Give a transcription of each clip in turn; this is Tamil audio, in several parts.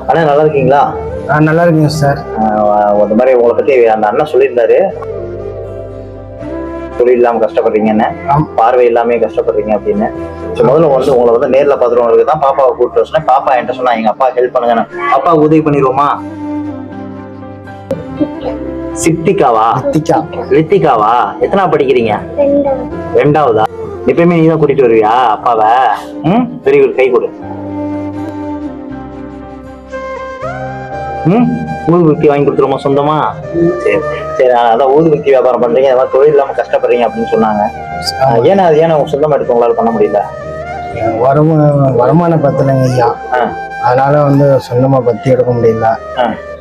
அண்ணா நல்லா இருக்கீங்களா? நல்லா இருக்குங்க சார். இந்த மாதிரி உங்களை பத்தி அந்த அண்ணன் சொல்லியிருந்தாரு, தொழில் இல்லாம கஷ்டப்படுறீங்கன்னு, பார்வை இல்லாம கஷ்டப்படுறீங்க அப்படின்னு. முதல்ல வந்து உங்களை வந்து நேர்ல பாத்துறவங்களுக்கு தான் பாப்பாவை கூப்பிட்டு வச்சேன். பாப்பா என்கிட்ட சொன்னா எங்க அப்பா ஹெல்ப் பண்ணுங்க, அப்பா உதவி பண்ணிடுவோமா? சித்திகாவா? ரித்திகாவா? எத்தனா படிக்கிறீங்க? 2ஆவதா? எப்பயுமே நீ தான் கூட்டிட்டு வருவியா அப்பாவை? வெரி குட், கை கொடு. ஊதுபத்தி வாங்கி கொடுத்துருமா சொந்தமா? சரி சரி, அதான் ஊதுபத்தி வியாபாரம் பண்றீங்க, அதான் தொழில் இல்லாம கஷ்டப்படுறீங்க அப்படின்னு சொன்னாங்க. ஏன்னா சொந்தமா எடுத்து உங்களால பண்ண முடியல? வருமானம் பத்தலைங்க ஐயா, அதனால வந்து சொந்தமா பத்தி எடுக்க முடியல.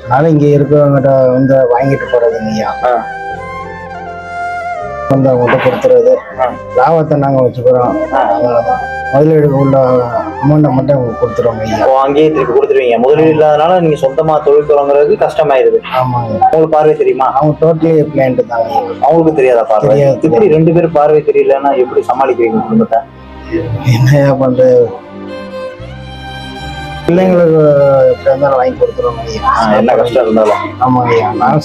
அதனால இங்க இருக்கிறவங்கிட்ட வந்து வாங்கிட்டு போறதுங்க ஐயா, வந்து அவங்கள்ட்ட கொடுத்துறது, லாபத்தை நாங்க வச்சுக்கிறோம். முதலீடு உள்ள அமௌண்ட்டை மட்டும் கொடுத்துருவோங்க ஐயா. அங்கேயே திருப்பி கொடுத்துருவீங்க. முதலீடு இல்லாதனால நீங்க சொந்தமா தொழில் தொடங்குறதுக்கு கஷ்டமாயிருது. ஆமாங்க. உங்களுக்கு பார்வை தெரியுமா? அவங்க டோட்டலி பிளைண்ட் தாங்க. அவங்களுக்கு தெரியாதா பார்வை? இப்படி 2 பேரும் பார்வை தெரியலன்னா எப்படி சமாளிக்கிறீங்க குடும்பத்தை? என்னையா பண்றது, பிள்ளைங்களுக்கு எப்படி இருந்தாலும் வாங்கி கொடுத்துருவோங்க ஐயா, என்ன கஷ்டம் இருந்தாலும். ஆமாங்க ஐயா, நான்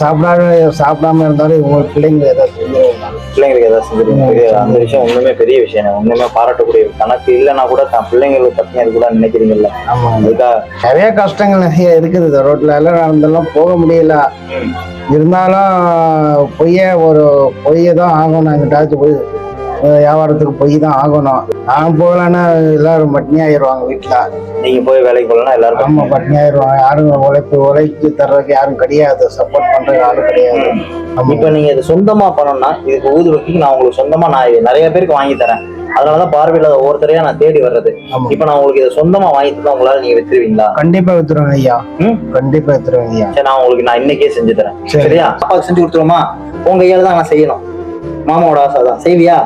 சாப்பிடாம இருந்தாலும் உங்க பிள்ளைங்களுக்கு ஏதாவது செஞ்சிருவாங்க. பிள்ளைங்களுக்கு ஏதாவது செஞ்சிருவீங்க. அந்த விஷயம் ஒண்ணுமே பெரிய விஷயம், ஒண்ணுமே பாராட்டக்கூடிய. கணக்கு இல்லைன்னா கூட தான் பிள்ளைங்களுக்கு பத்தினது கூட நினைக்கிறீங்கல்ல. ஆமா, நிறைய கஷ்டங்கள் நிறைய இருக்குது. இந்த ரோட்ல எல்லாம் நடந்தெல்லாம் போக முடியல. இருந்தாலும் பொய்யை தான் ஆகணும். எங்கிட்டாச்சும் போய் வியாபாரத்துக்கு போய் தான் ஆகணும். நான் போகலன்னா எல்லாரும் பட்னி ஆயிடுவாங்க வீட்டுல. நீங்க போய் வேலைக்கு போகலன்னா எல்லாரும் ஆமா பட்னி ஆயிடுவாங்க. யாரும் உழைக்கு தர்றதுக்கு யாரும் கிடையாது, சப்போர்ட் பண்றதுக்கு யாரும் கிடையாது. இப்ப நீங்க இதை சொந்தமா பண்ணணும்னா, இதுக்கு ஊதுபத்திக்கு நான் உங்களுக்கு சொந்தமா நான் நிறைய பேருக்கு வாங்கி தரேன். அதனாலதான் பார்வையில்லாத ஒவ்வொருத்தரையா நான் தேடி வர்றது. இப்ப நான் உங்களுக்கு இதை சொந்தமா வாங்கி தந்தா உங்களால நீங்க வித்துருவீங்களா? கண்டிப்பா வித்துருவேங்க ஐயா. கண்டிப்பா வித்துருவேங்க ஐயா. சரி, நான் இன்னைக்கே செஞ்சு தரேன். சரியா? அப்பாவுக்கு செஞ்சு கொடுத்துருமா? உங்க கையால தான் நான் செய்யணும். மாமாவோட ஆசை தான். செய்வியா?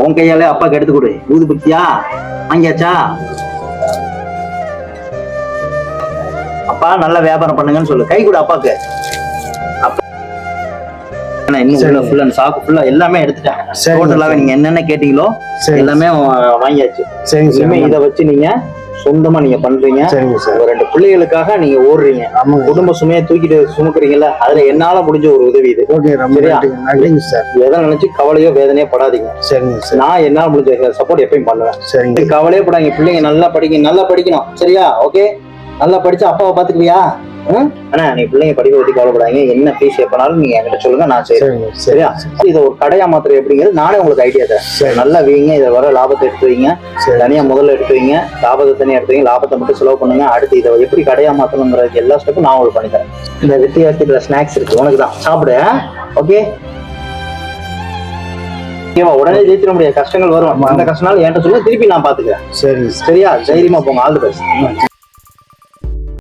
உன் கையாலே அப்பாக்கு எடுத்து கொடு. ஊதுபத்தியா வாங்கியாச்சா? அப்பா நல்ல வியாபாரம் பண்ணுங்கன்னு சொல்லு. கை கொடு அப்பாக்கு. இன்னும் ஃபுல்லா சாக்கு ஃபுல்லா எல்லாமே எடுத்துட்டேன். டோட்டலாவே நீங்க என்னென்ன கேட்டீங்களோ எல்லாமே வாங்கியாச்சு. இனிமே இதை வச்சு நீங்க சொந்தமா நீங்க பண்றீங்க. 2 பிள்ளைகளுக்காக நீங்க ஓடுறீங்க. குடும்ப சுமையை தூக்கிட்டு சுமக்குறீங்கல்ல, அதுல என்னால முடிஞ்ச ஒரு உதவி இது. எதை நினைச்சு கவலையோ வேதனையோ படாதீங்க. நான் என்னால முடிஞ்ச சப்போர்ட் எப்பயும் பண்ணுவேன். கவலையே படாதீங்க. பிள்ளைங்க நல்லா படிக்கணும். சரியா? ஓகே, நல்லா படிச்சு அப்பாவை பாத்துக்குவியா? ஆனா நீ பிள்ளைங்க படிக்க பத்தி கவலைப்படாதீங்க. என்ன ஃபீஸ் எப்பனாலும் நீங்க என்கிட்ட சொல்லுங்க, நான் செய்றேன். சரியா? இதை ஒரு கடையா மாத்திரம் எப்படிங்கிறது நானே உங்களுக்கு ஐடியா தரேன். நல்லா வீங்க. இதை வர லாபத்தை எடுத்து வைங்க. தனியா முதல்ல எடுத்து வைங்க, லாபத்தை தனியா எடுத்து வைங்க. லாபத்தை மட்டும் செலவு பண்ணுங்க. அடுத்து இதை எப்படி கடையா மாத்தணுங்கிறது எல்லா ஸ்டெப்பும் நான் உங்களுக்கு பண்ணி தரேன். இந்த வித்தியாசத்துல ஸ்நாக்ஸ் இருக்கு, உனக்கு தான். சாப்பிடு. ஓகே, உடனே ஜெயிச்சிட முடியாது. கஷ்டங்கள் வரும். அந்த கஷ்டனால என்கிட்ட சொல்லுங்க, திருப்பி நான் பாத்துக்கிறேன். சரியா? தைரியமா போங்க. All the best.